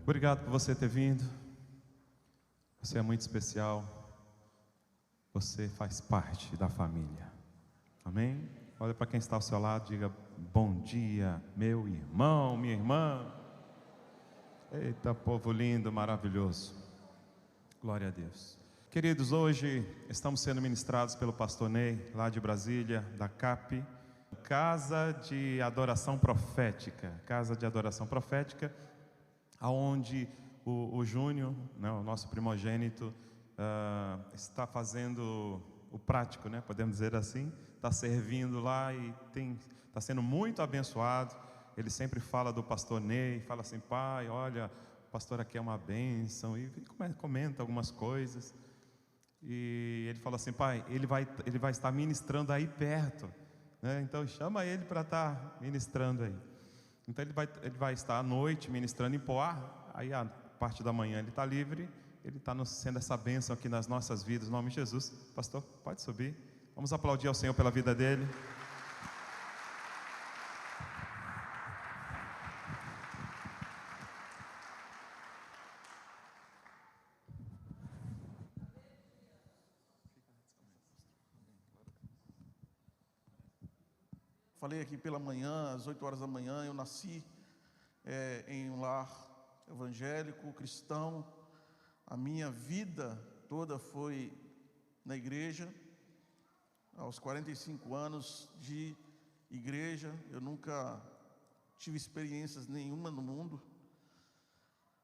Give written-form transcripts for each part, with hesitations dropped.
Obrigado por você ter vindo. Você é muito especial. Você faz parte da família. Amém? Olha para quem está ao seu lado, diga: bom dia, meu irmão, minha irmã. Eita, povo lindo, maravilhoso. Glória a Deus. Queridos, hoje estamos sendo ministrados pelo pastor Ney, lá de Brasília, da CAP, Casa de Adoração Profética. Casa de Adoração Profética, onde o Júnior, né, o nosso primogênito, está fazendo o prático, né, podemos dizer assim, está servindo lá e está sendo muito abençoado. Ele sempre fala do pastor Ney, fala assim: pai, olha, o pastor aqui é uma bênção, e comenta algumas coisas. E ele fala assim: pai, ele vai estar ministrando aí perto, né? Então chama ele para estar ministrando aí. Então ele vai estar à noite ministrando em Poá. Aí a parte da manhã ele está livre. Ele está sendo essa bênção aqui nas nossas vidas, em nome de Jesus. Pastor, pode subir. Vamos aplaudir ao Senhor pela vida dele. Falei aqui pela manhã, às 8 horas da manhã, eu nasci em um lar evangélico, cristão. A minha vida toda foi na igreja. Aos 45 anos de igreja, eu nunca tive experiências nenhuma no mundo.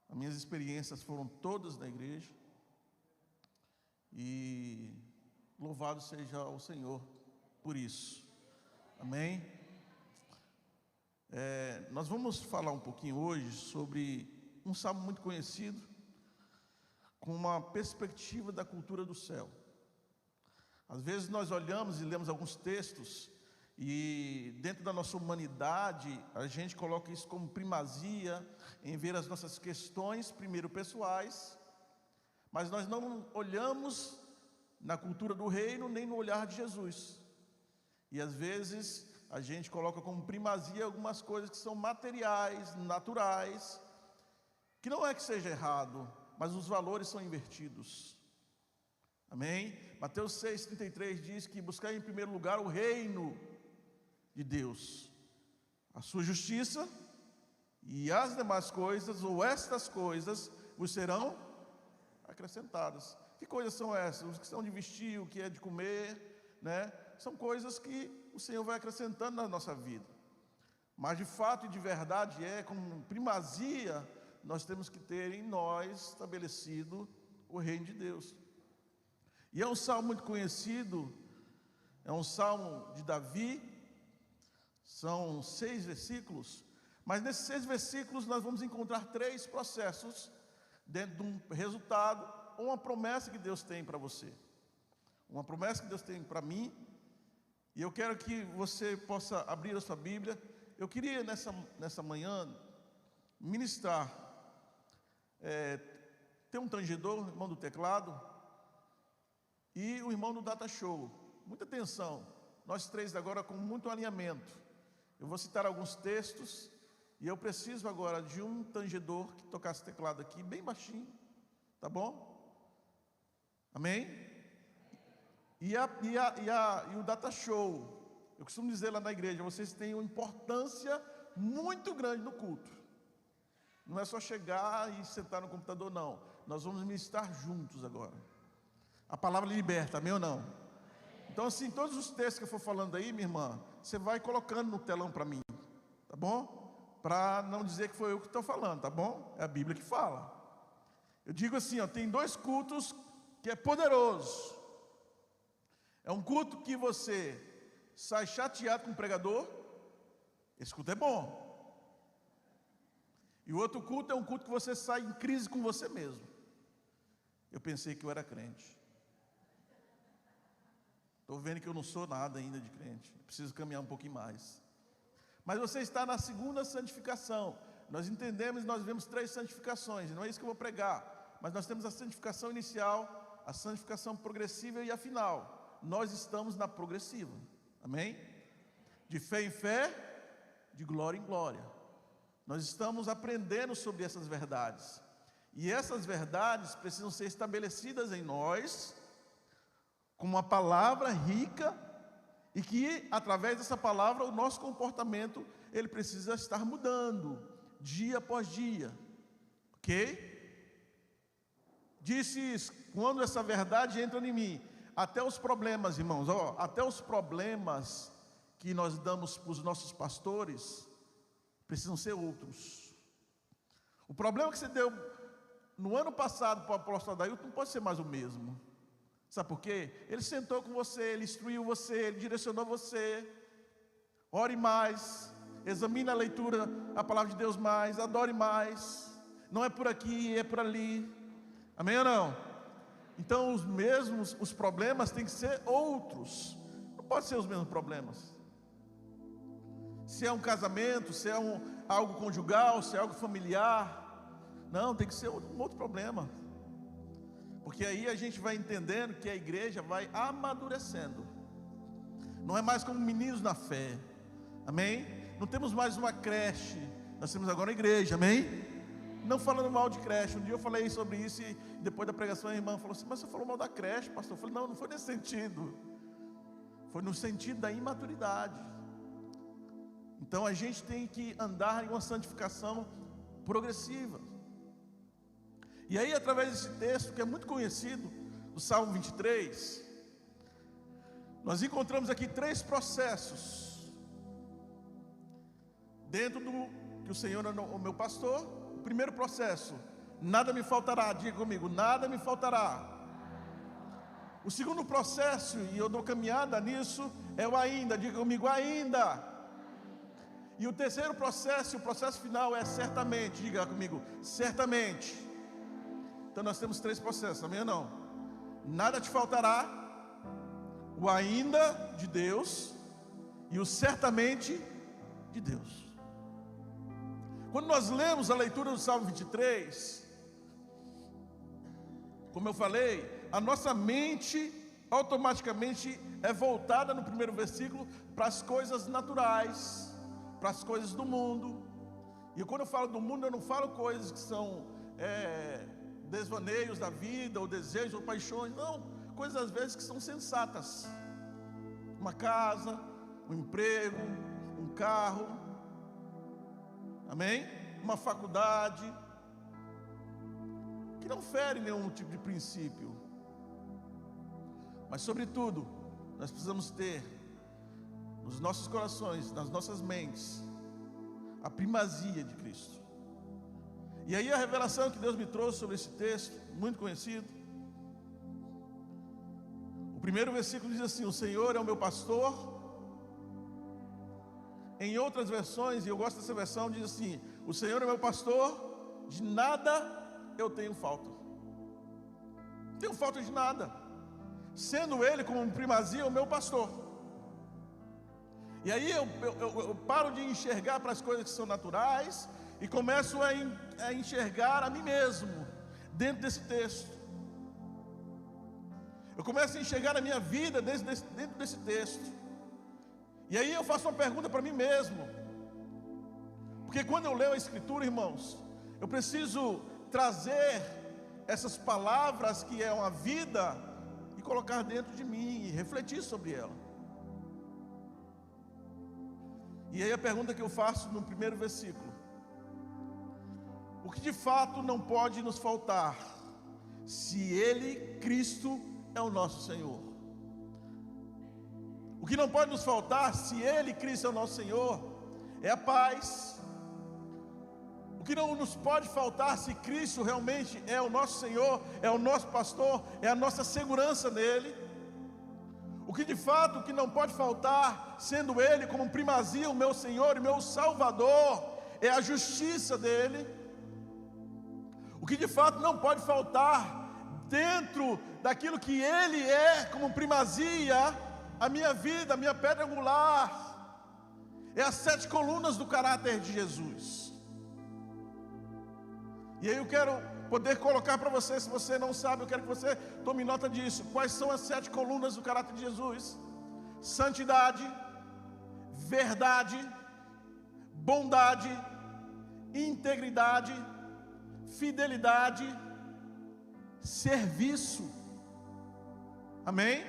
As minhas experiências foram todas na igreja. E louvado seja o Senhor por isso. Amém? Nós vamos falar um pouquinho hoje sobre um salmo muito conhecido, com uma perspectiva da cultura do céu. Às vezes nós olhamos e lemos alguns textos, e dentro da nossa humanidade, a gente coloca isso como primazia, em ver as nossas questões, primeiro pessoais, mas nós não olhamos na cultura do reino, nem no olhar de Jesus. E às vezes a gente coloca como primazia algumas coisas que são materiais, naturais, que não é que seja errado, mas os valores são invertidos. Amém? Mateus 6,33 diz que buscar em primeiro lugar o reino de Deus, a sua justiça, e as demais coisas, ou estas coisas, vos serão acrescentadas. Que coisas são essas? Os que são de vestir, o que é de comer, né? São coisas que o Senhor vai acrescentando na nossa vida. Mas de fato e de verdade como primazia, nós temos que ter em nós estabelecido o reino de Deus. E é um salmo muito conhecido, é um salmo de Davi, são 6 versículos, mas nesses 6 versículos nós vamos encontrar 3 processos dentro de um resultado, ou uma promessa que Deus tem para você. Uma promessa que Deus tem para mim. E eu quero que você possa abrir a sua Bíblia. Eu queria nessa manhã ministrar. Tem um tangedor, o irmão do teclado, e o irmão do Data Show. Muita atenção, nós 3 agora com muito alinhamento. Eu vou citar alguns textos, e eu preciso agora de um tangedor que tocasse teclado aqui, bem baixinho, tá bom? Amém? E o Data Show, eu costumo dizer lá na igreja, vocês têm uma importância muito grande no culto. Não é só chegar e sentar no computador, não. Nós vamos ministrar juntos agora. A palavra liberta, amém ou não? Então assim, todos os textos que eu for falando aí, minha irmã, você vai colocando no telão para mim, tá bom? Para não dizer que foi eu que estou falando, tá bom? É a Bíblia que fala. Eu digo assim, tem 2 cultos que é poderoso. É um culto que você sai chateado com o pregador, esse culto é bom. E o outro culto é um culto que você sai em crise com você mesmo. Eu pensei que eu era crente. Estou vendo que eu não sou nada ainda de crente. Preciso caminhar um pouquinho mais. Mas você está na segunda santificação. Nós entendemos, nós vemos 3 santificações, e não é isso que eu vou pregar. Mas nós temos a santificação inicial, a santificação progressiva e a final. Nós estamos na progressiva, amém? De fé em fé, de glória em glória. Nós estamos aprendendo sobre essas verdades. E essas verdades precisam ser estabelecidas em nós, com uma palavra rica, e que, através dessa palavra, o nosso comportamento, ele precisa estar mudando, dia após dia. Ok? Disse isso, quando essa verdade entra em mim, até os problemas, irmãos, até os problemas que nós damos para os nossos pastores, precisam ser outros. O problema que você deu no ano passado para o apóstolo Adailton não pode ser mais o mesmo. Sabe por quê? Ele sentou com você, ele instruiu você, ele direcionou você. Ore mais, examine a leitura, a palavra de Deus mais, adore mais. Não é por aqui, é por ali. Amém ou não? Então os problemas têm que ser outros. Não pode ser os mesmos problemas. Se é um casamento, se é algo conjugal, se é algo familiar, não, tem que ser um outro problema. Porque aí a gente vai entendendo que a igreja vai amadurecendo. Não é mais como meninos na fé. Amém? Não temos mais uma creche. Nós temos agora uma igreja. Amém? Não falando mal de creche. Um dia eu falei sobre isso e depois da pregação a irmã falou assim: mas você falou mal da creche, pastor? Eu falei: não foi nesse sentido. Foi no sentido da imaturidade. Então a gente tem que andar em uma santificação progressiva. E aí, através desse texto, que é muito conhecido, do Salmo 23, nós encontramos aqui 3 processos. Dentro do que o Senhor é o meu pastor, o primeiro processo: nada me faltará. Diga comigo: nada me faltará. O segundo processo, e eu dou caminhada nisso, é o ainda. Diga comigo: ainda. E o terceiro processo, o processo final é certamente. Diga comigo: certamente. Então nós temos 3 processos, amém ou não? Nada te faltará, o ainda de Deus e o certamente de Deus. Quando nós lemos a leitura do Salmo 23, como eu falei, a nossa mente automaticamente é voltada no primeiro versículo para as coisas naturais, para as coisas do mundo. E quando eu falo do mundo, eu não falo coisas que são desvaneios da vida, ou desejos, ou paixões. Não, coisas às vezes que são sensatas. Uma casa, um emprego, um carro, amém? Uma faculdade, que não fere nenhum tipo de princípio. Mas sobretudo, nós precisamos ter nos nossos corações, nas nossas mentes, a primazia de Cristo. E aí a revelação que Deus me trouxe sobre esse texto, muito conhecido, o primeiro versículo diz assim: o Senhor é o meu pastor. Em outras versões, e eu gosto dessa versão, diz assim: o Senhor é o meu pastor, de nada eu tenho falta. Não tenho falta de nada, sendo Ele como primazia o meu pastor. E aí eu paro de enxergar para as coisas que são naturais e começo a enxergar a mim mesmo dentro desse texto. Eu começo a enxergar a minha vida dentro desse texto. E aí eu faço uma pergunta para mim mesmo, porque quando eu leio a Escritura, irmãos, eu preciso trazer essas palavras que é uma vida e colocar dentro de mim e refletir sobre ela. E aí a pergunta que eu faço no primeiro versículo: o que de fato não pode nos faltar, se Ele, Cristo, é o nosso Senhor? O que não pode nos faltar, se Ele, Cristo, é o nosso Senhor, é a paz. O que não nos pode faltar, se Cristo realmente é o nosso Senhor, é o nosso pastor, é a nossa segurança nele. O que de fato, o que não pode faltar, sendo Ele como primazia, o meu Senhor e meu Salvador, é a justiça dele. O que de fato não pode faltar, dentro daquilo que Ele é como primazia, a minha vida, a minha pedra angular, é as 7 colunas do caráter de Jesus. E aí eu quero poder colocar para você, se você não sabe, eu quero que você tome nota disso. Quais são as 7 colunas do caráter de Jesus? Santidade, verdade, bondade, integridade, fidelidade, serviço. Amém?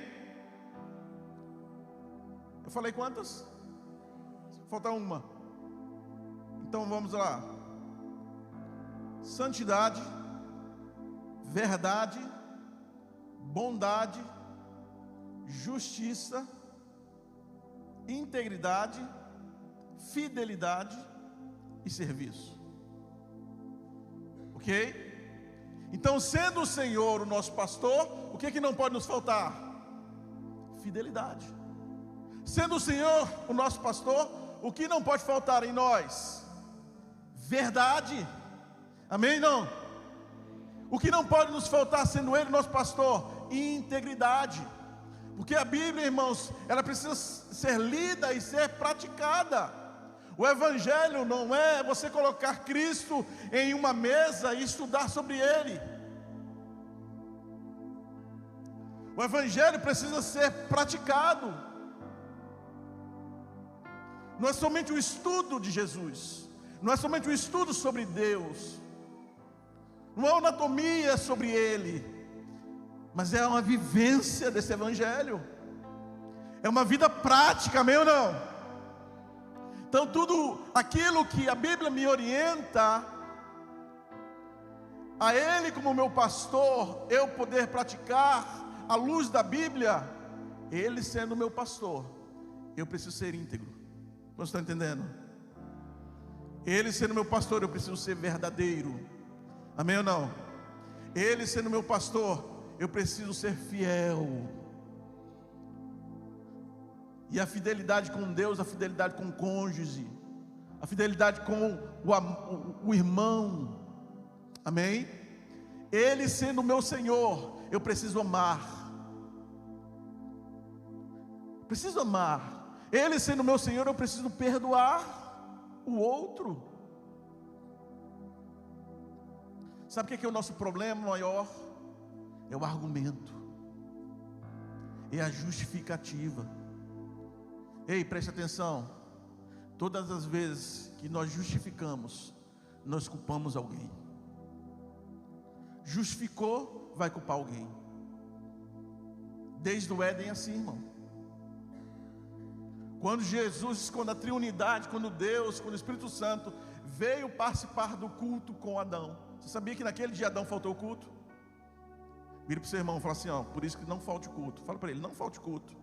Eu falei quantas? Falta uma. Então vamos lá. Santidade, verdade, bondade, justiça, integridade, fidelidade e serviço. Ok? Então, sendo o Senhor o nosso pastor, o que não pode nos faltar? Fidelidade. Sendo o Senhor o nosso pastor, o que não pode faltar em nós? Verdade. Amém? Não? O que não pode nos faltar, sendo Ele o nosso pastor? Integridade. Porque a Bíblia, irmãos, ela precisa ser lida e ser praticada. O Evangelho não é você colocar Cristo em uma mesa e estudar sobre Ele. O Evangelho precisa ser praticado. Não é somente o estudo de Jesus, não é somente o estudo sobre Deus, não é uma anatomia sobre Ele, mas é uma vivência desse Evangelho, é uma vida prática, amém ou não? Então tudo aquilo que a Bíblia me orienta, a Ele como meu pastor, eu poder praticar à luz da Bíblia, Ele sendo meu pastor, eu preciso ser íntegro. Você está entendendo? Ele sendo meu pastor, eu preciso ser verdadeiro. Amém ou não? Ele sendo meu pastor, eu preciso ser fiel. E a fidelidade com Deus, a fidelidade com o cônjuge, a fidelidade com o irmão. Amém? Ele sendo meu Senhor, eu preciso amar. Preciso amar. Ele sendo meu Senhor, eu preciso perdoar o outro. Sabe o que é o nosso problema maior? É o argumento, é a justificativa. Ei, preste atenção. Todas as vezes que nós justificamos, nós culpamos alguém. Justificou, vai culpar alguém. Desde o Éden é assim, irmão. Quando Jesus, quando a Trindade, quando Deus, quando o Espírito Santo veio participar do culto com Adão, você sabia que naquele dia Adão faltou o culto? Vira para o seu irmão e fala assim, ó, por isso que não falte o culto. Fala para ele, não falte o culto.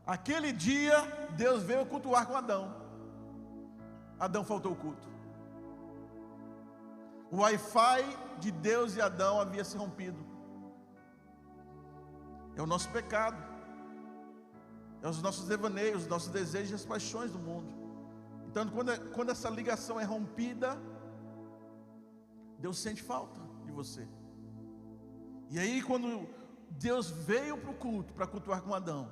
Aquele dia Deus veio cultuar com Adão. Adão faltou o culto. O Wi-Fi de Deus e Adão havia se rompido. É o nosso pecado. É os nossos devaneios, os nossos desejos e as paixões do mundo. Então, quando essa ligação é rompida, Deus sente falta de você. E aí, quando Deus veio para o culto, para cultuar com Adão,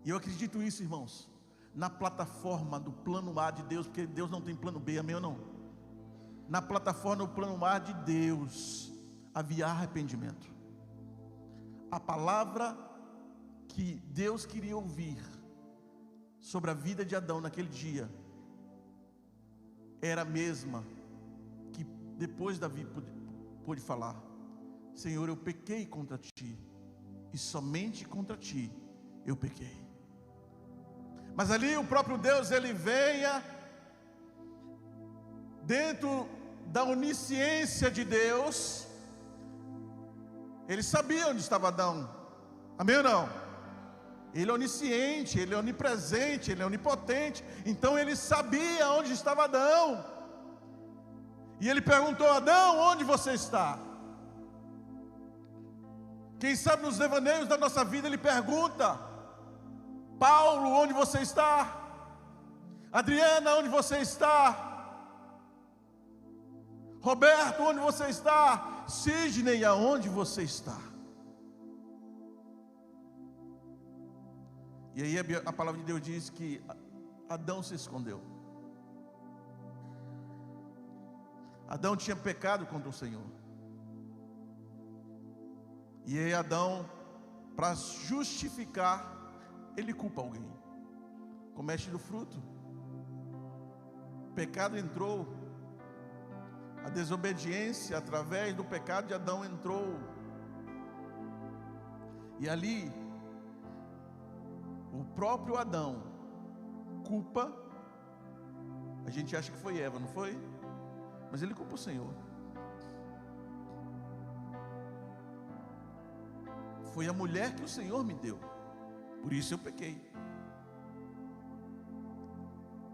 e eu acredito isso, irmãos, na plataforma do plano A de Deus, porque Deus não tem plano B, amém ou não? Na plataforma do plano A de Deus, havia arrependimento. A palavra que Deus queria ouvir sobre a vida de Adão naquele dia era a mesma que depois Davi pôde falar: Senhor, eu pequei contra ti, e somente contra ti eu pequei. Mas ali o próprio Deus, ele venha dentro da onisciência de Deus. Ele sabia onde estava Adão, amém ou não? Ele é onisciente, ele é onipresente, ele é onipotente. Então ele sabia onde estava Adão. E ele perguntou: Adão, onde você está? Quem sabe nos devaneios da nossa vida ele pergunta: Paulo, onde você está? Adriana, onde você está? Roberto, onde você está? Sidney, aonde você está? E aí a palavra de Deus diz que Adão se escondeu. Adão tinha pecado contra o Senhor. E aí Adão, para justificar, ele culpa alguém. Comeste do fruto, pecado entrou, a desobediência através do pecado de Adão entrou, e ali o próprio Adão culpa. A gente acha que foi Eva, não foi? Mas ele culpa o Senhor. Foi a mulher que o Senhor me deu, por isso eu pequei.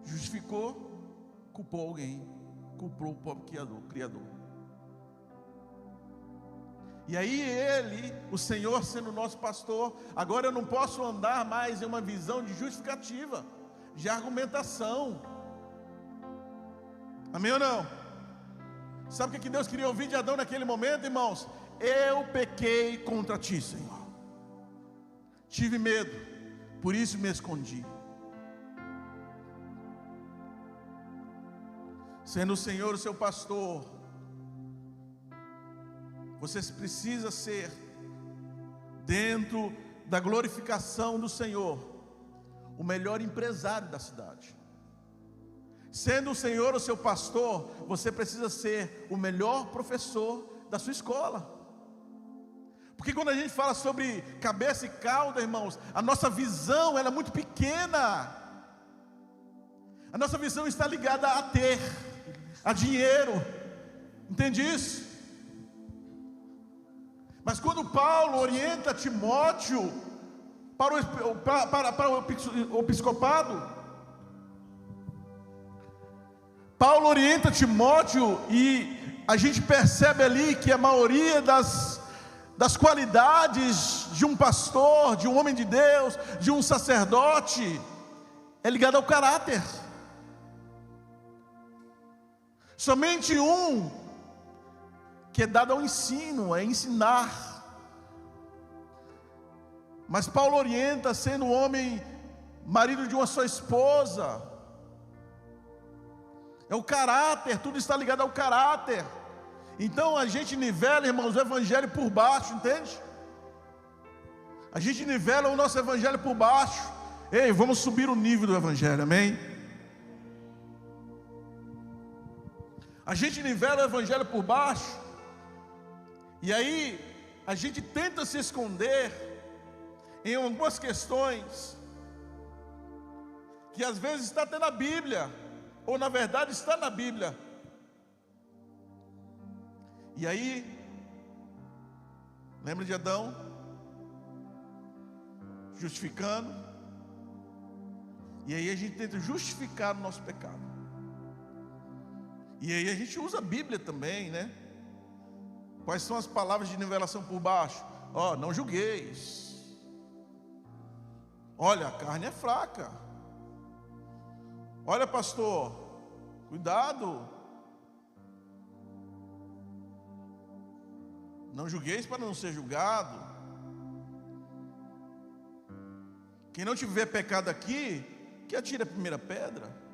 Justificou, culpou alguém, culpou o próprio Criador. E aí ele, o Senhor sendo nosso pastor, agora eu não posso andar mais em uma visão de justificativa, de argumentação. Amém ou não? Sabe o que Deus queria ouvir de Adão naquele momento, irmãos? Eu pequei contra ti, Senhor. Tive medo, por isso me escondi. Sendo o Senhor o seu pastor, você precisa ser, dentro da glorificação do Senhor, o melhor empresário da cidade. Sendo o Senhor o seu pastor, você precisa ser o melhor professor da sua escola. Porque quando a gente fala sobre cabeça e cauda, irmãos, a nossa visão ela é muito pequena. A nossa visão está ligada a ter, a dinheiro. Entende isso? Mas quando Paulo orienta Timóteo para o episcopado, Paulo orienta Timóteo, e a gente percebe ali que a maioria das qualidades de um pastor, de um homem de Deus, de um sacerdote, é ligada ao caráter. Somente um que é dado ao ensino, é ensinar. Mas Paulo orienta, sendo um homem, marido de uma só esposa, é o caráter, tudo está ligado ao caráter. Então a gente nivela, irmãos, o evangelho por baixo, entende? A gente nivela o nosso evangelho por baixo. Ei, vamos subir o nível do evangelho, amém? A gente nivela o evangelho por baixo, e aí a gente tenta se esconder em algumas questões que às vezes está até na Bíblia, ou na verdade está na Bíblia. E aí, lembra de Adão justificando, e aí a gente tenta justificar o nosso pecado. E aí a gente usa a Bíblia também, né? Quais são as palavras de nivelação por baixo? Ó, não julgueis. Olha, a carne é fraca. Olha, pastor, cuidado. Não julgueis para não ser julgado. Quem não tiver pecado aqui, que atire a primeira pedra.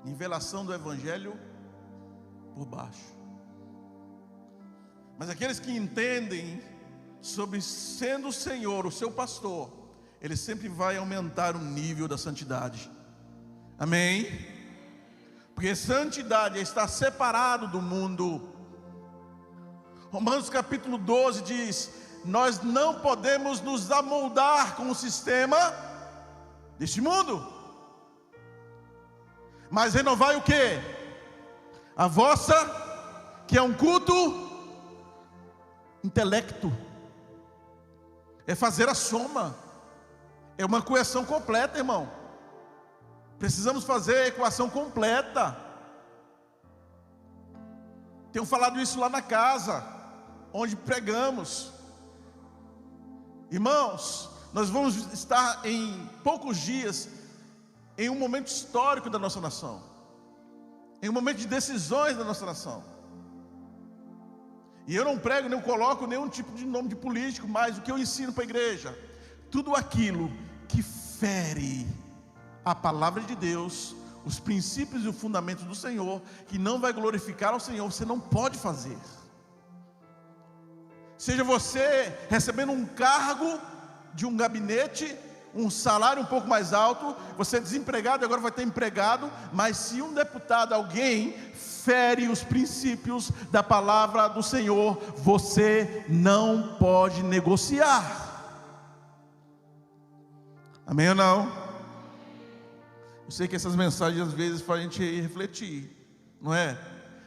Nivelação do evangelho por baixo. Mas aqueles que entendem sobre sendo o Senhor o seu pastor, ele sempre vai aumentar o nível da santidade. Amém? Porque santidade é estar separado do mundo. Romanos capítulo 12 diz: nós não podemos nos amoldar com o sistema deste mundo, mas renovai o que? A vossa, que é um culto intelecto, é fazer a soma, é uma equação completa, irmão. Precisamos fazer a equação completa. Tenho falado isso lá na casa onde pregamos. Irmãos, nós vamos estar em poucos dias em um momento histórico da nossa nação, em um momento de decisões da nossa nação. E eu não prego, nem coloco nenhum tipo de nome de político, mas o que eu ensino para a igreja, tudo aquilo que fere a palavra de Deus, os princípios e o fundamento do Senhor, que não vai glorificar ao Senhor, você não pode fazer. Seja você recebendo um cargo de um gabinete, um salário um pouco mais alto, você é desempregado, agora vai ter empregado. Mas se um deputado, alguém fere os princípios da palavra do Senhor, você não pode negociar. Amém ou não? Eu sei que essas mensagens às vezes fazem a gente refletir, não é?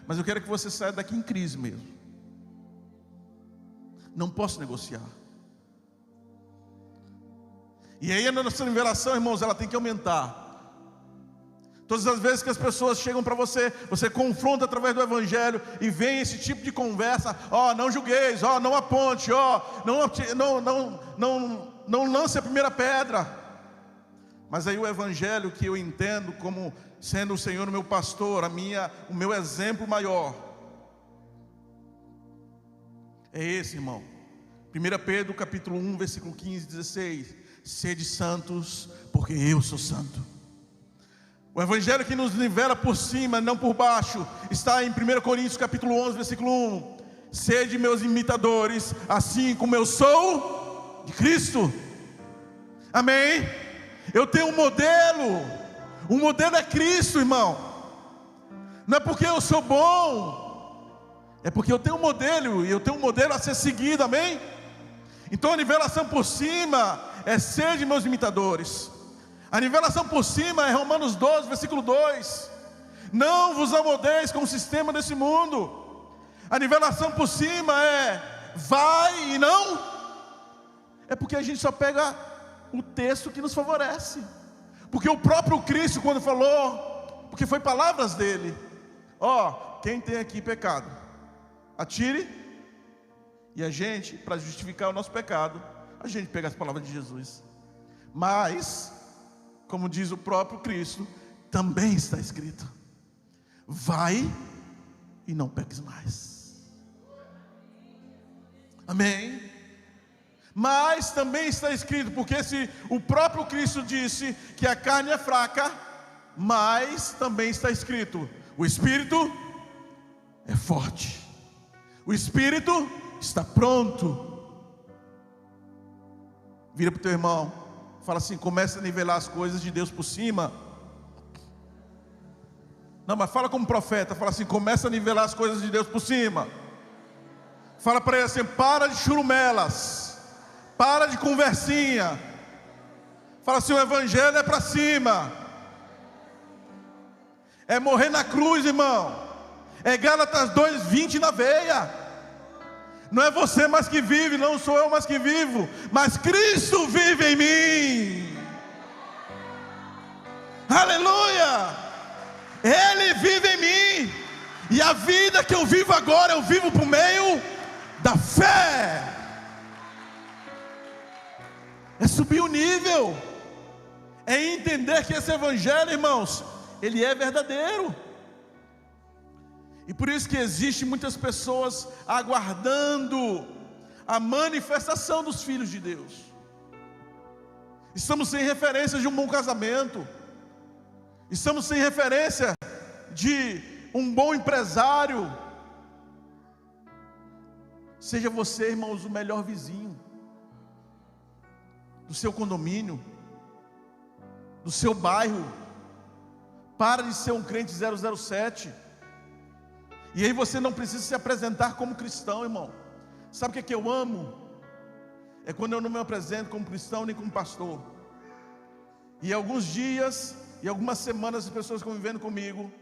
Mas eu quero que você saia daqui em crise mesmo. Não posso negociar. E aí a nossa revelação, irmãos, ela tem que aumentar. Todas as vezes que as pessoas chegam para você, você confronta através do Evangelho, e vem esse tipo de conversa: ó, não julgueis, ó, não aponte, ó, não lance a primeira pedra. Mas aí o Evangelho, que eu entendo como sendo o Senhor o meu pastor, o meu exemplo maior, é esse, irmão. 1 Pedro capítulo 1, versículo 15 e 16: sede santos, porque eu sou santo. O Evangelho que nos nivela por cima, não por baixo, está em 1 Coríntios capítulo 11, versículo 1: sede meus imitadores, assim como eu sou de Cristo. Amém? Eu tenho um modelo, o modelo é Cristo, irmão. Não é porque eu sou bom, é porque eu tenho um modelo, e eu tenho um modelo a ser seguido, amém? Então a nivelação por cima é sede meus imitadores. A nivelação por cima é Romanos 12, versículo 2: não vos amoldeis com o sistema desse mundo. A nivelação por cima é vai e não. É porque a gente só pega o texto que nos favorece. Porque o próprio Cristo, quando falou, porque foi palavras dele: ó, quem tem aqui pecado, atire. E a gente, para justificar o nosso pecado, a gente pega as palavras de Jesus. Mas, como diz o próprio Cristo, também está escrito: vai e não peques mais. Amém? Mas também está escrito, porque se o próprio Cristo disse que a carne é fraca, mas também está escrito: o Espírito é forte, o Espírito está pronto. Vira para o teu irmão, fala assim: começa a nivelar as coisas de Deus por cima. Não, mas fala como profeta, fala assim: começa a nivelar as coisas de Deus por cima. Fala para ele assim: para de churumelas, para de conversinha. Fala assim: o Evangelho é para cima, é morrer na cruz, irmão. É Gálatas 2:20 na veia. Não é você mais que vive, não sou eu mais que vivo, mas Cristo vive em mim. Aleluia! Ele vive em mim. E a vida que eu vivo agora, eu vivo por meio da fé. É subir o nível, é entender que esse Evangelho, irmãos, ele é verdadeiro. E por isso que existe muitas pessoas aguardando a manifestação dos filhos de Deus. Estamos sem referência de um bom casamento, estamos sem referência de um bom empresário. Seja você, irmãos, o melhor vizinho do seu condomínio, do seu bairro. Para de ser um crente 007. E aí você não precisa se apresentar como cristão, irmão. Sabe o que é que eu amo? É quando eu não me apresento como cristão nem como pastor. E alguns dias e algumas semanas as pessoas convivendo comigo: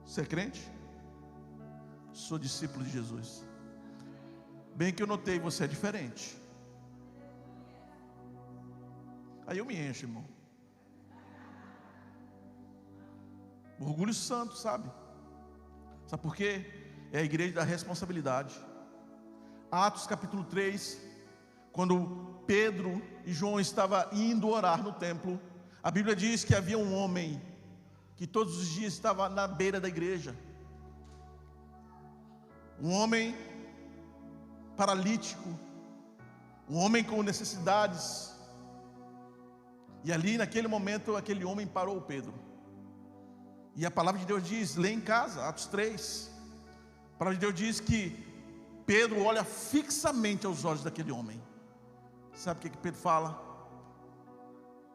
você é crente? Sou discípulo de Jesus. Bem que eu notei, você é diferente. Aí eu me encho, irmão. Orgulho santo, sabe? Sabe por quê? É a igreja da responsabilidade. Atos capítulo 3, quando Pedro e João estavam indo orar no templo, a Bíblia diz que havia um homem que todos os dias estava na beira da igreja. Um homem paralítico, um homem com necessidades. E ali naquele momento aquele homem parou Pedro. E a palavra de Deus diz, lê em casa, Atos 3, a palavra de Deus diz que Pedro olha fixamente aos olhos daquele homem. Sabe o que Pedro fala?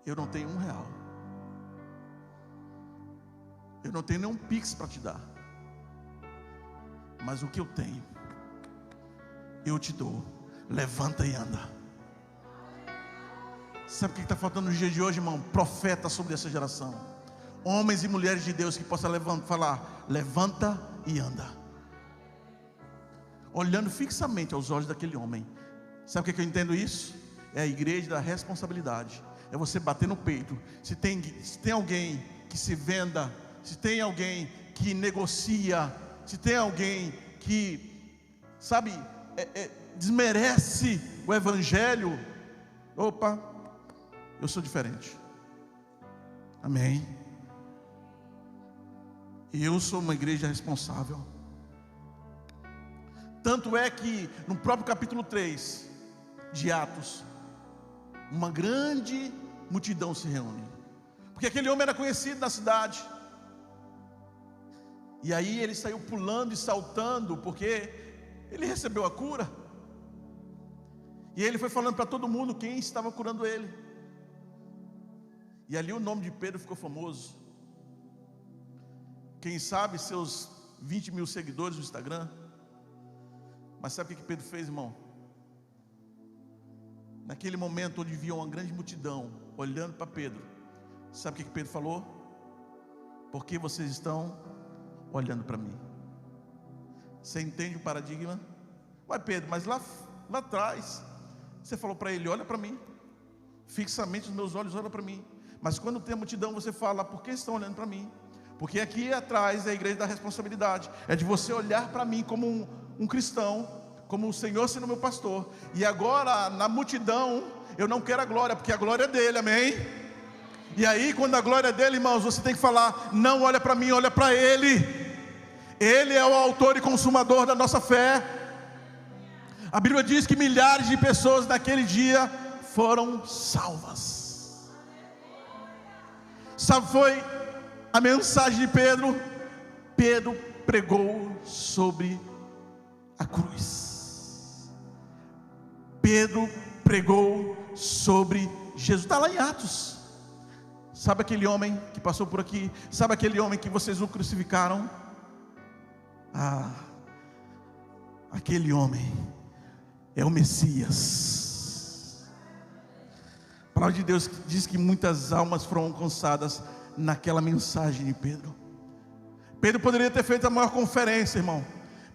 eu não tenho R$1. Eu não tenho nenhum pix para te dar. Mas o que eu tenho, eu te dou. Levanta e anda. Sabe o que está faltando nos dias de hoje, irmão? Profeta sobre essa geração. Homens e mulheres de Deus que possam falar: levanta e anda. Olhando fixamente aos olhos daquele homem. Sabe o que eu entendo isso? É a igreja da responsabilidade. É você bater no peito. Se tem alguém que se venda, se tem alguém que negocia, se tem alguém que, sabe, desmerece o evangelho, opa, eu sou diferente. Amém. Eu sou uma igreja responsável. Tanto é que no próprio capítulo 3 de Atos, uma grande multidão se reúne, porque aquele homem era conhecido na cidade. E aí ele saiu pulando e saltando, porque ele recebeu a cura. E ele foi falando para todo mundo quem estava curando ele. E ali o nome de Pedro ficou famoso. Quem sabe seus 20 mil seguidores no Instagram. Mas sabe o que Pedro fez, irmão? Naquele momento onde viam uma grande multidão olhando para Pedro, sabe o que Pedro falou? Por que vocês estão olhando para mim? Você entende o paradigma? Ué, Pedro, mas lá atrás você falou para ele: olha para mim, fixamente os meus olhos olham para mim. Mas quando tem a multidão você fala: por que estão olhando para mim? Porque aqui atrás é a igreja da responsabilidade. É de você olhar para mim como um cristão, como o Senhor sendo meu pastor. E agora na multidão eu não quero a glória, porque a glória é dele, amém? E aí quando a glória é dele, irmãos, você tem que falar: não olha para mim, olha para ele. Ele é o autor e consumador da nossa fé. A Bíblia diz que milhares de pessoas naquele dia foram salvas. Sabe, foi a mensagem de Pedro. Pedro pregou sobre a cruz. Pedro pregou sobre Jesus. Está lá em Atos. Sabe aquele homem que passou por aqui? Sabe aquele homem que vocês o crucificaram? Aquele homem é o Messias. A palavra de Deus diz que muitas almas foram alcançadas naquela mensagem de Pedro. Pedro poderia ter feito a maior conferência, irmão.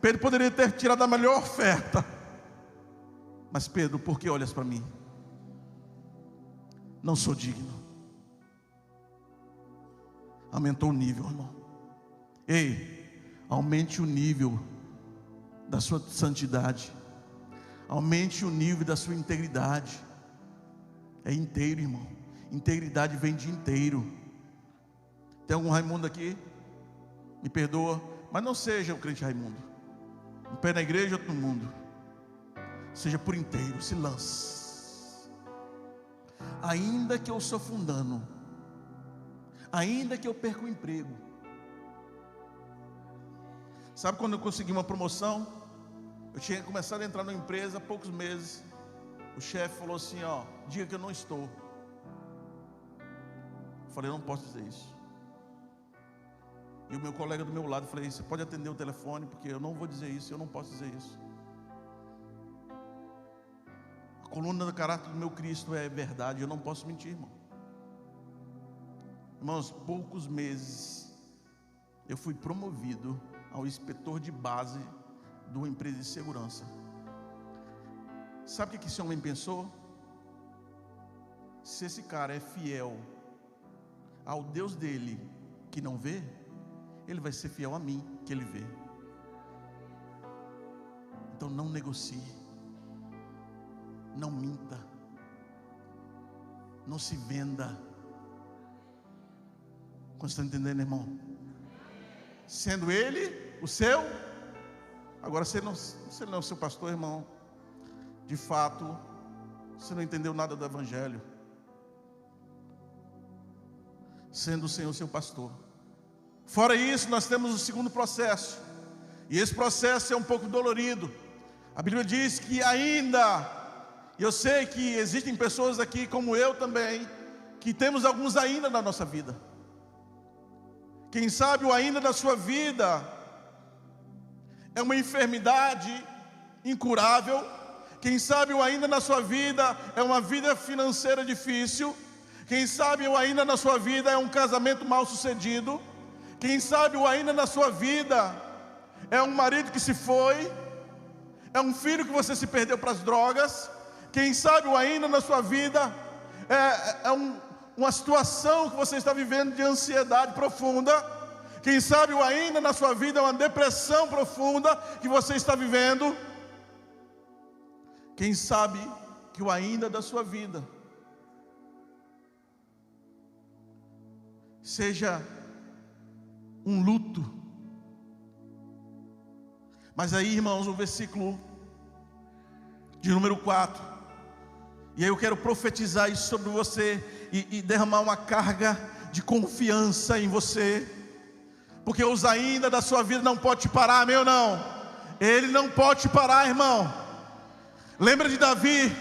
Pedro poderia ter tirado a melhor oferta. Mas Pedro, por que olhas para mim? Não sou digno. Aumentou o nível, irmão. Ei, aumente o nível da sua santidade. Aumente o nível da sua integridade. É inteiro, irmão. Integridade vem de inteiro. Tem algum Raimundo aqui? Me perdoa, mas não seja o crente Raimundo. Um pé na igreja, outro no mundo. Seja por inteiro, se lance. Ainda que eu sofra um dano, ainda que eu perca o emprego. Sabe quando eu consegui uma promoção? Eu tinha começado a entrar numa empresa há poucos meses. O chefe falou assim: ó, diga que eu não estou. Eu falei: eu não posso dizer isso. E o meu colega do meu lado, falei: você pode atender o telefone, porque eu não vou dizer isso, eu não posso dizer isso. A coluna do caráter do meu Cristo é verdade, eu não posso mentir, irmão. Irmãos, poucos meses eu fui promovido ao inspetor de base de uma empresa de segurança. Sabe o que esse homem pensou? Se esse cara é fiel ao Deus dele, que não vê, ele vai ser fiel a mim, que ele vê. Então não negocie, não minta, não se venda. Você está entendendo, irmão? Sendo ele o seu. Agora, se ele não é o seu pastor, irmão, de fato, você não entendeu nada do evangelho. Sendo o Senhor seu pastor. Fora isso, nós temos o segundo processo. E esse processo é um pouco dolorido. A Bíblia diz que ainda, e eu sei que existem pessoas aqui como eu também, que temos alguns ainda na nossa vida. Quem sabe o ainda da sua vida é uma enfermidade incurável. Quem sabe o ainda na sua vida é uma vida financeira difícil. Quem sabe o ainda na sua vida é um casamento mal sucedido. Quem sabe o ainda na sua vida é um marido que se foi, é um filho que você se perdeu para as drogas. Quem sabe o ainda na sua vida é uma situação que você está vivendo de ansiedade profunda. Quem sabe o ainda na sua vida é uma depressão profunda que você está vivendo. Quem sabe que o ainda da sua vida seja um luto. Mas aí, irmãos, o versículo de número 4, e aí eu quero profetizar isso sobre você e derramar uma carga de confiança em você, porque os ainda da sua vida não pode te parar, amém ou não? Ele não pode te parar, irmão. Lembra de Davi?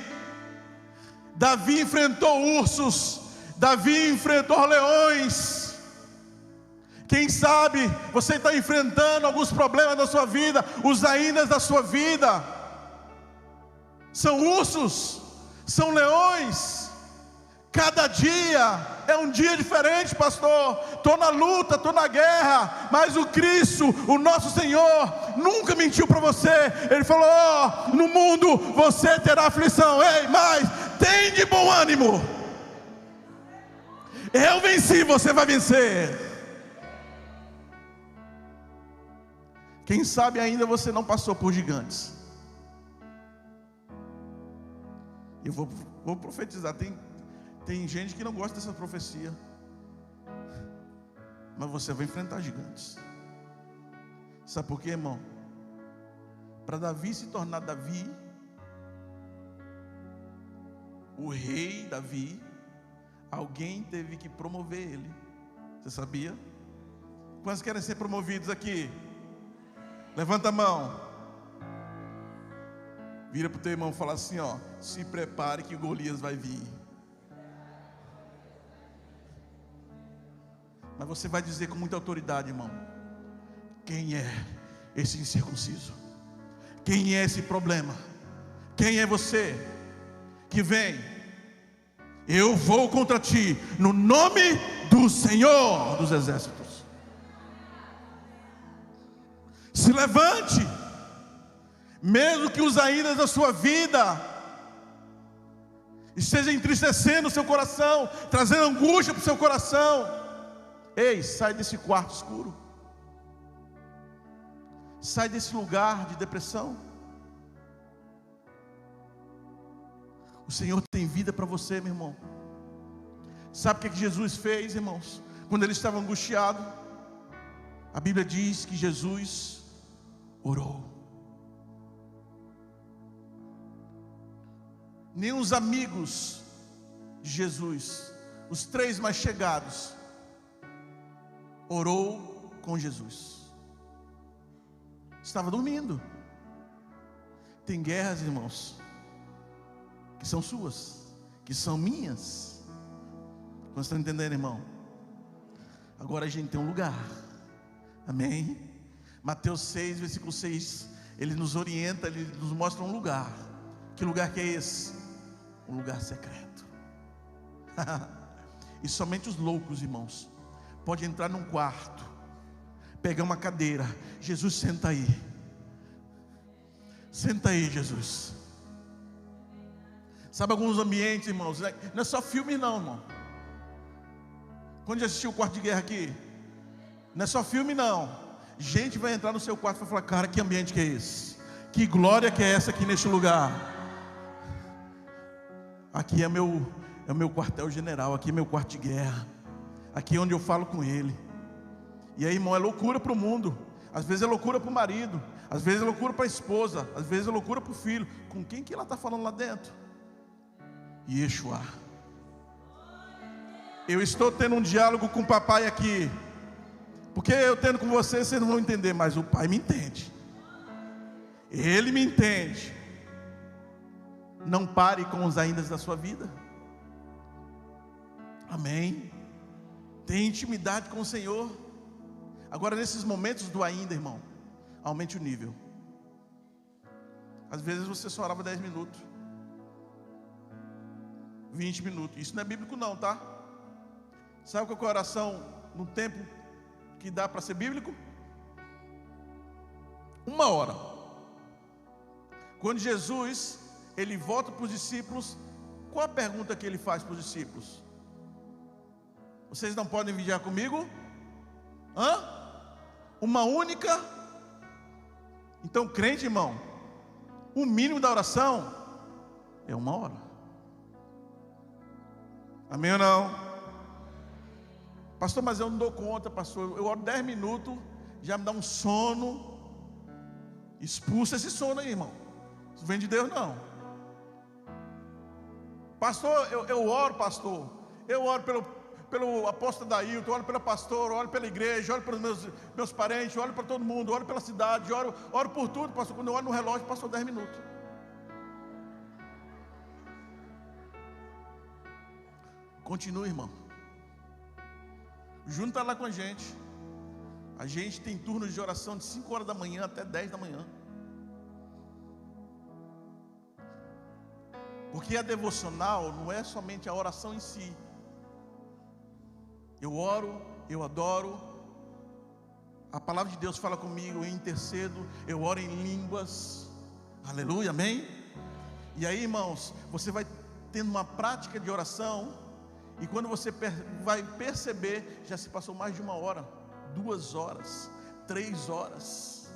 Davi enfrentou ursos, Davi enfrentou leões. Quem sabe você está enfrentando alguns problemas da sua vida, os ainda da sua vida são ursos, são leões. Cada dia é um dia diferente, pastor. Estou na luta, estou na guerra, mas o Cristo, o nosso Senhor, nunca mentiu para você. Ele falou: oh, no mundo você terá aflição, ei, mas tem de bom ânimo. Eu venci, você vai vencer. Quem sabe ainda você não passou por gigantes. Eu vou profetizar. Tem gente que não gosta dessa profecia, mas você vai enfrentar gigantes. Sabe por quê, irmão? Para Davi se tornar Davi, o rei Davi, alguém teve que promover ele. Você sabia? Quantos querem ser promovidos aqui? Levanta a mão. Vira para o teu irmão e fala assim, ó: se prepare que o Golias vai vir. Mas você vai dizer com muita autoridade, irmão: quem é esse incircunciso? Quem é esse problema? Quem é você que vem? Eu vou contra ti no nome do Senhor dos Exércitos. Se levante, mesmo que os ainda da sua vida esteja entristecendo o seu coração, trazendo angústia para o seu coração. Ei, sai desse quarto escuro, sai desse lugar de depressão. O Senhor tem vida para você, meu irmão. Sabe o que Jesus fez, irmãos? Quando ele estava angustiado, a Bíblia diz que Jesus orou. Nem os amigos de Jesus, os 3 mais chegados, orou com Jesus. Estava dormindo. Tem guerras, irmãos, que são suas, que são minhas. Vocês estão entendendo, irmão? Agora a gente tem um lugar. Amém? Mateus 6, versículo 6, ele nos orienta, ele nos mostra um lugar. Que lugar que é esse? Um lugar secreto. E somente os loucos, irmãos, podem entrar num quarto, pegar uma cadeira. Jesus, senta aí. Senta aí, Jesus. Sabe alguns ambientes, irmãos, não é só filme não, irmão. Quando já assistiu o Quarto de Guerra aqui? Não é só filme não. Gente vai entrar no seu quarto e vai falar: cara, que ambiente que é esse? Que glória que é essa aqui neste lugar? Aqui é o meu quartel-general, aqui é meu quarto de guerra. Aqui é onde eu falo com ele. E aí, irmão, é loucura para o mundo. Às vezes é loucura para o marido, às vezes é loucura para a esposa, às vezes é loucura para o filho. Com quem que ela está falando lá dentro? Yeshua. Eu estou tendo um diálogo com o papai aqui, porque eu tendo com vocês não vão entender, mas o pai me entende. Ele me entende. Não pare com os aindas da sua vida. Amém? Tem intimidade com o Senhor. Agora, nesses momentos do ainda, irmão, aumente o nível. Às vezes você só orava 10 minutos, 20 minutos. Isso não é bíblico não, tá? Sabe qual é a oração no tempo que dá para ser bíblico? 1 hora. Quando Jesus, ele volta para os discípulos, qual a pergunta que ele faz para os discípulos? Vocês não podem vigiar comigo? Uma única? Então, crente, irmão, o mínimo da oração é 1 hora. Amém ou não? Pastor, mas eu não dou conta, pastor. Eu oro 10 minutos, já me dá um sono. Expulsa esse sono aí, irmão. Isso vem de Deus, não. Pastor, eu oro, pastor. Eu oro pelo apóstolo Dailton, oro pelo pastor, oro pela igreja, oro pelos meus parentes, oro para todo mundo, oro pela cidade, oro por tudo, pastor. Quando eu olho no relógio, passou 10 minutos. Continue, irmão. Junta lá com a gente. A gente tem turnos de oração de 5 horas da manhã até 10 da manhã. Porque a devocional não é somente a oração em si. Eu oro, eu adoro, a palavra de Deus fala comigo, eu intercedo, eu oro em línguas. Aleluia, amém? E aí, irmãos, você vai tendo uma prática de oração, e quando você vai perceber, já se passou mais de 1 hora, 2 horas, 3 horas.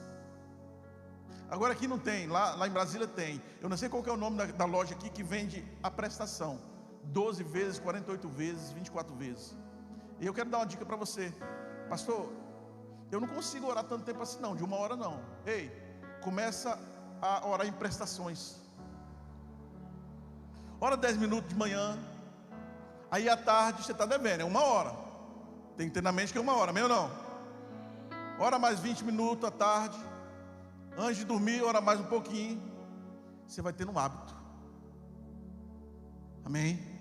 Agora aqui não tem, lá em Brasília tem. Eu não sei qual que é o nome da loja aqui que vende a prestação: 12 vezes, 48 vezes, 24 vezes. E eu quero dar uma dica para você. Pastor, eu não consigo orar tanto tempo assim não, de 1 hora não. Ei, começa a orar em prestações. Ora 10 minutos de manhã, aí à tarde você está devendo, é 1 hora. Tem que ter na mente que é 1 hora, amém ou não? Ora mais 20 minutos à tarde. Antes de dormir, ora mais um pouquinho. Você vai tendo um hábito. Amém?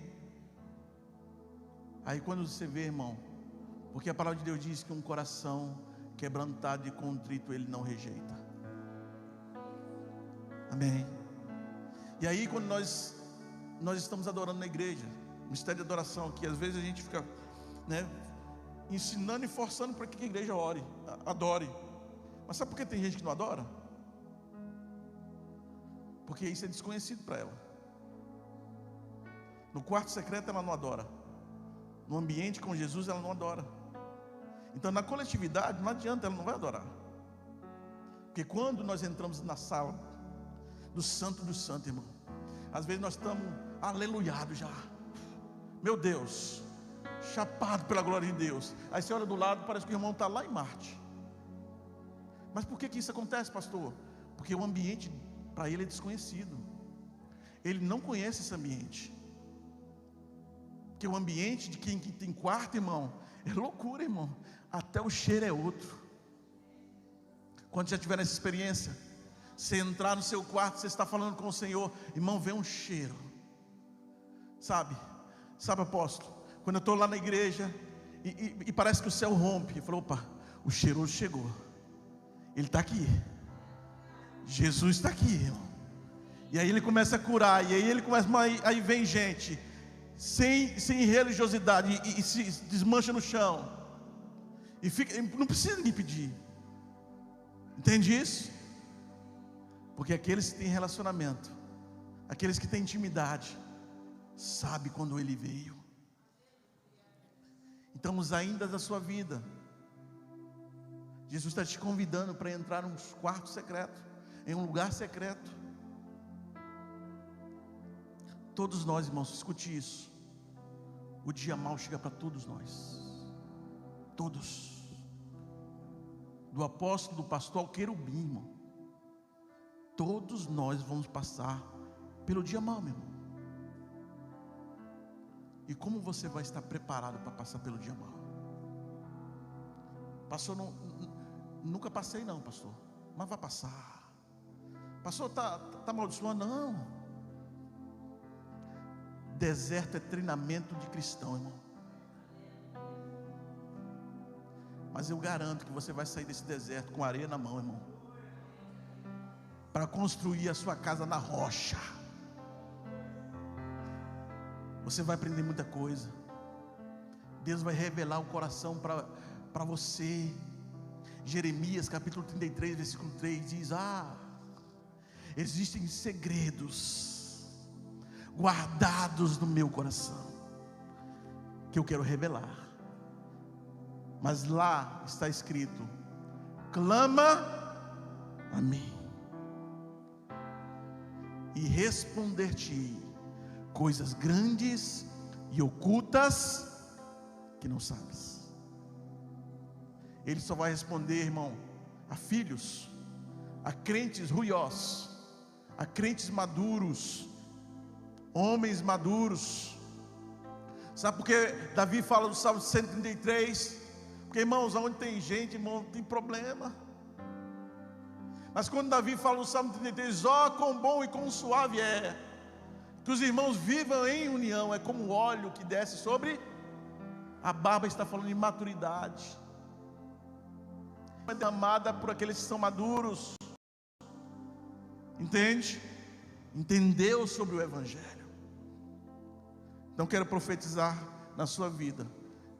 Aí quando você vê, irmão, porque a palavra de Deus diz que um coração quebrantado e contrito Ele não rejeita. Amém? E aí quando nós estamos adorando na igreja, mistério de adoração, que às vezes a gente fica, ensinando e forçando para que a igreja adore. Mas sabe por que tem gente que não adora? Porque isso é desconhecido para ela. No quarto secreto ela não adora. No ambiente com Jesus ela não adora. Então na coletividade não adianta, ela não vai adorar. Porque quando nós entramos na sala do santo dos santos, irmão, às vezes nós estamos aleluiados já. Meu Deus, chapado pela glória de Deus. Aí você olha do lado, parece que o irmão está lá em Marte. Mas por que isso acontece, pastor? Porque o ambiente para ele é desconhecido. Ele não conhece esse ambiente. Porque o ambiente de quem tem quarto, irmão, é loucura, irmão. Até o cheiro é outro. Quando já tiver essa experiência, você entrar no seu quarto, você está falando com o Senhor, irmão, vem um cheiro. Sabe, apóstolo, quando eu estou lá na igreja e parece que o céu rompe, eu falo, opa, o cheiroso chegou. Ele está aqui. Jesus está aqui, irmão. E aí ele começa a curar. E aí ele começa, aí vem gente sem religiosidade e se desmancha no chão. E fica, não precisa me pedir. Entende isso? Porque aqueles que têm relacionamento, aqueles que têm intimidade, sabe quando ele veio. Então os ainda da sua vida, Jesus está te convidando para entrar num quarto secreto, em um lugar secreto. Todos nós, irmãos, escute isso. O dia mau chega para todos nós. Todos. Do apóstolo, do pastor ao querubim, irmão. Todos nós vamos passar pelo dia mau, meu irmão. E como você vai estar preparado para passar pelo dia mau? Pastor, nunca passei não, pastor. Mas vai passar. Pastor, está amaldiçoando? Não. Deserto é treinamento de cristão, irmão. Mas eu garanto que você vai sair desse deserto com areia na mão, irmão, para construir a sua casa na rocha. Você vai aprender muita coisa. Deus vai revelar o coração para você. Jeremias capítulo 33, versículo 3 diz: existem segredos guardados no meu coração, que eu quero revelar. Mas lá está escrito: clama a mim, e responder-te coisas grandes e ocultas que não sabes. Ele só vai responder, irmão, a filhos, a crentes ruiós, a crentes maduros, homens maduros. Sabe por que Davi fala do Salmo 133? Porque, irmãos, onde tem gente, irmão, tem problema. Mas quando Davi fala no Salmo 33, quão bom e quão suave é que os irmãos vivam em união, é como o óleo que desce sobre a barba. Está falando de maturidade. É amada por aqueles que são maduros. Entende? Entendeu sobre o Evangelho. Então quero profetizar na sua vida.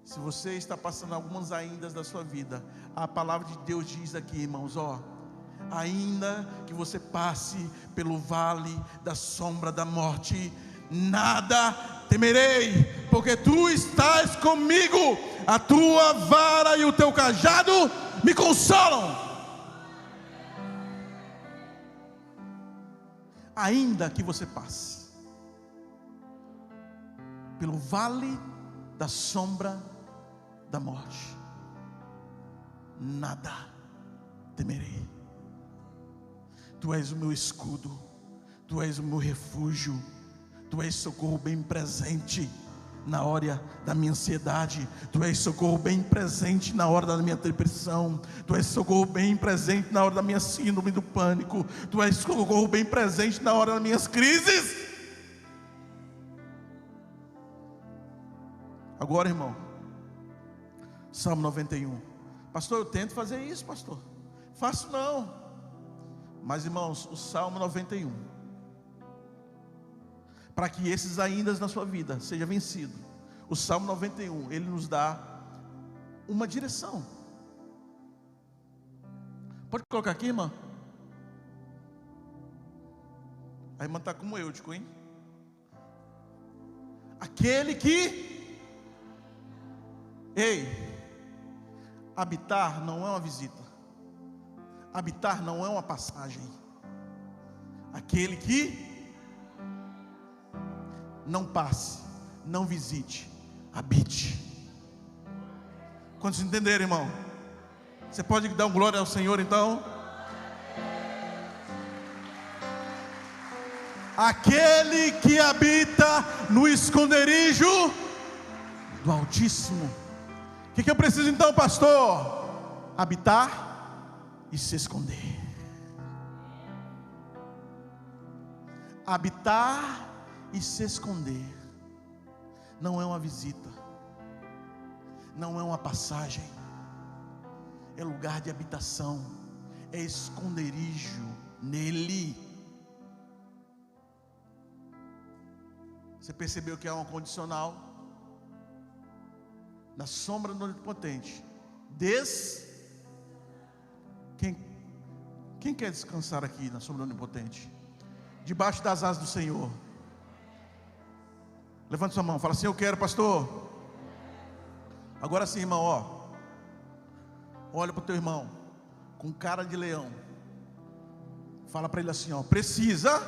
Se você está passando algumas aindas da sua vida, a palavra de Deus diz aqui, irmãos, ainda que você passe pelo vale da sombra da morte, nada temerei, porque tu estás comigo, a tua vara e o teu cajado me consolam. Ainda que você passe pelo vale da sombra da morte, nada temerei. Tu és o meu escudo, tu és o meu refúgio, tu és socorro bem presente na hora da minha ansiedade, tu és socorro bem presente na hora da minha depressão, tu és socorro bem presente na hora da minha síndrome do pânico, tu és socorro bem presente na hora das minhas crises. Agora, irmão, Salmo 91. Pastor, eu tento fazer isso, pastor. Faço não. Mas, irmãos, o Salmo 91, para que esses ainda na sua vida seja vencido, o Salmo 91, ele nos dá uma direção. Pode colocar aqui, irmã? A irmã está como eu, Tico, hein? Aquele que... habitar não é uma visita. Habitar não é uma passagem. Aquele que não passe, não visite, habite. Quantos entenderam, irmão? Você pode dar um glória ao Senhor, então? Aquele que habita no esconderijo do Altíssimo. O que eu preciso então, pastor? Habitar e se esconder. Habitar e se esconder não é uma visita, não é uma passagem, é lugar de habitação, é esconderijo nele. Você percebeu que é um condicional? Na sombra do Onipotente. Quem quer descansar aqui na sombra do Onipotente? Debaixo das asas do Senhor. Levante sua mão, fala assim: eu quero, pastor. Agora sim, irmão, olha para o teu irmão com cara de leão. Fala para ele assim, precisa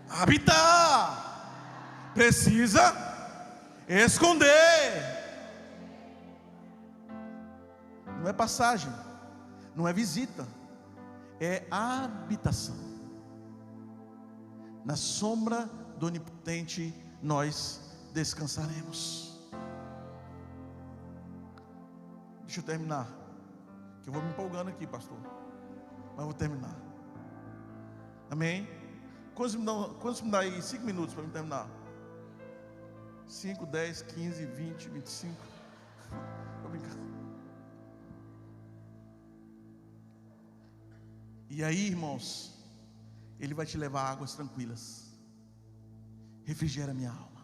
habitar, precisa esconder. Não é passagem, não é visita, é habitação. Na sombra do Onipotente nós descansaremos. Deixa eu terminar, que eu vou me empolgando aqui, pastor, mas vou terminar. Amém? Quantos me dá aí 5 minutos para me terminar? 5, 10, 15, 20, 25. Vou brincar. E aí, irmãos, Ele vai te levar a águas tranquilas. Refrigera minha alma.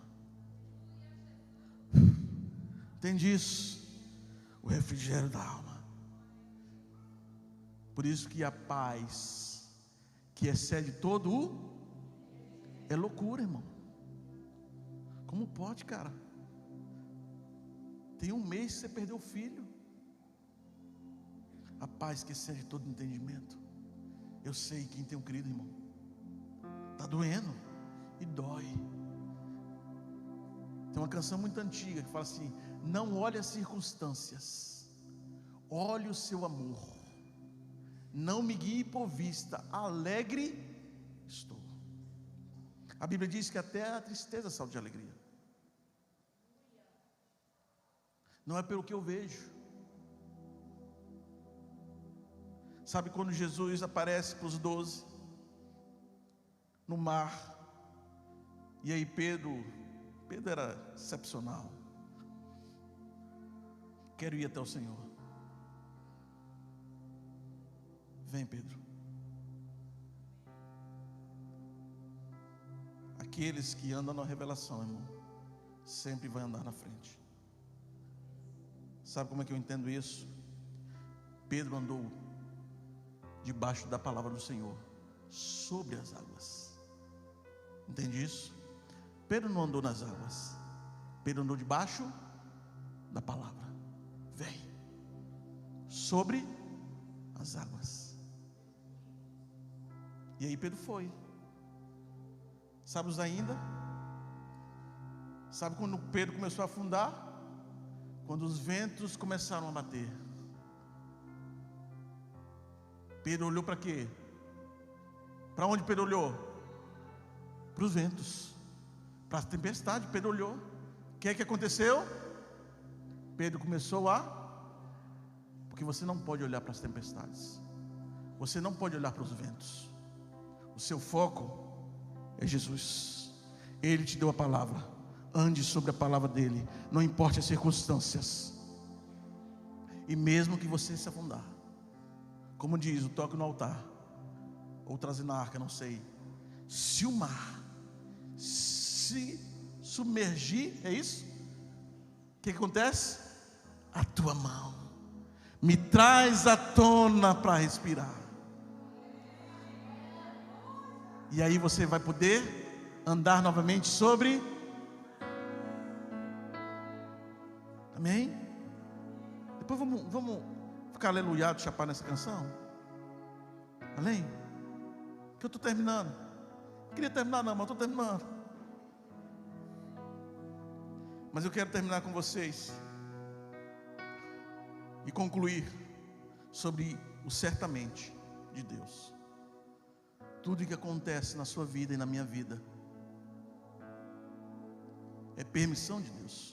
Entende isso? O refrigério da alma. Por isso que a paz que excede todo o... é loucura, irmão. Como pode, cara? Tem um mês que você perdeu o filho. A paz que excede todo entendimento. Eu sei quem tem um querido, irmão. Está doendo e dói. Tem uma canção muito antiga que fala assim: não olhe as circunstâncias, olhe o seu amor. Não me guie por vista, alegre estou. A Bíblia diz que até a tristeza salta de alegria. Não é pelo que eu vejo. Sabe quando Jesus aparece para os 12 no mar, e aí Pedro era excepcional. Quero ir até o Senhor. Vem, Pedro. Aqueles que andam na revelação, irmão, sempre vai andar na frente. Sabe como é que eu entendo isso? Pedro andou debaixo da palavra do Senhor, sobre as águas. Entende isso? Pedro não andou nas águas, Pedro andou debaixo da palavra. Vem sobre as águas. E aí Pedro foi. Sabe os ainda? Sabe quando Pedro começou a afundar? Quando os ventos começaram a bater. Pedro olhou para quê? Para onde Pedro olhou? Para os ventos, para a tempestade. Pedro olhou. O que é que aconteceu? Pedro começou porque você não pode olhar para as tempestades, você não pode olhar para os ventos. O seu foco é Jesus. Ele te deu a palavra. Ande sobre a palavra dele, não importe as circunstâncias. E mesmo que você se afundar, como diz o toque no altar, ou trazer na arca, não sei, se o mar se submergir, é isso? O que acontece? A tua mão me traz à tona para respirar. E aí você vai poder andar novamente sobre. Amém? Depois vamos ficar aleluiado, chapar nessa canção. Amém? Que eu estou terminando. Não queria terminar não, mas estou terminando. Mas eu quero terminar com vocês e concluir sobre o certamente de Deus. Tudo que acontece na sua vida e na minha vida é permissão de Deus.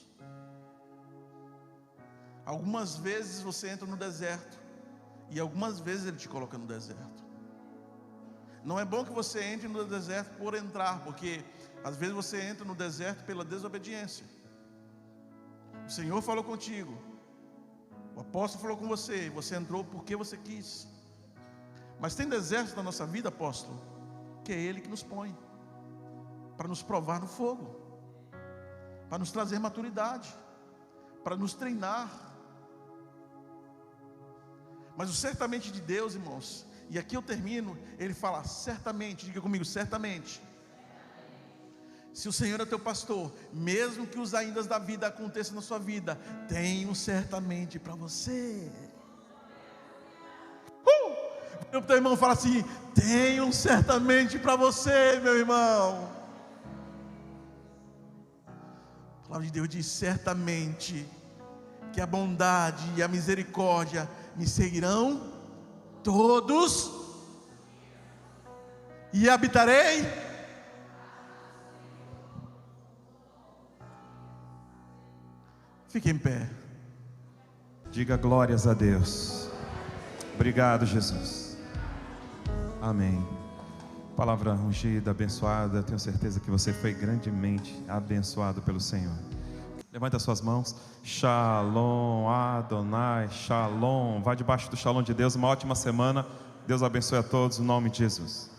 Algumas vezes você entra no deserto, e algumas vezes Ele te coloca no deserto. Não é bom que você entre no deserto por entrar, porque às vezes você entra no deserto pela desobediência. O Senhor falou contigo, o apóstolo falou com você, e você entrou porque você quis. Mas tem desertos na nossa vida, apóstolo, que é Ele que nos põe para nos provar no fogo, para nos trazer maturidade, para nos treinar. Mas o certamente de Deus, irmãos, e aqui eu termino, Ele fala certamente, diga comigo, certamente. Se o Senhor é teu pastor, mesmo que os aindas da vida aconteçam na sua vida, tem um certamente para você. O teu irmão fala assim: tem um certamente para você, meu irmão. A palavra de Deus diz: certamente que a bondade e a misericórdia me seguirão todos, e habitarei. Fique em pé. Diga glórias a Deus. Obrigado, Jesus. Amém. Palavra ungida, abençoada. Tenho certeza que você foi grandemente abençoado pelo Senhor. Levante as suas mãos. Shalom, Adonai, Shalom. Vá debaixo do Shalom de Deus. Uma ótima semana. Deus abençoe a todos, em nome de Jesus.